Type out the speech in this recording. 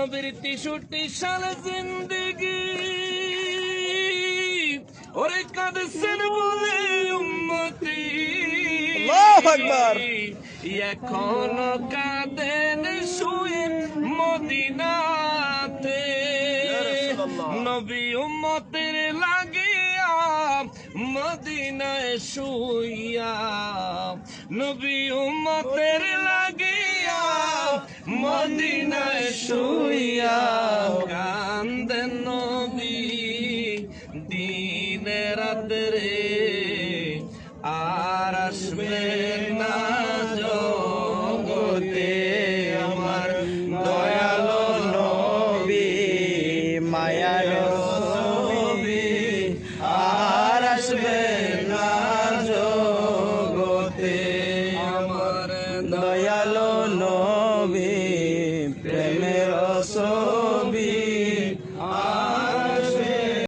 নবীর 63 সাল জিন্দেগি ওরে কাঁদছেন বলে উম্মতি আল্লাহু আকবার। এখনো কাঁদেন শুয়ে মদিনাতে নবী উম্মতের লাগিয়া মদিনায় শুইয়া নবী উম্মতের লাগিয়া মদিনায় শুইয়া কান্দেন নবী দিনে রাত্রে আর আসবেন না জগতে আমার দয়ালো নবী মায়ার নবী আর আসবেন না জগতে আমার দয়ালো নবী প্রেমের রসূল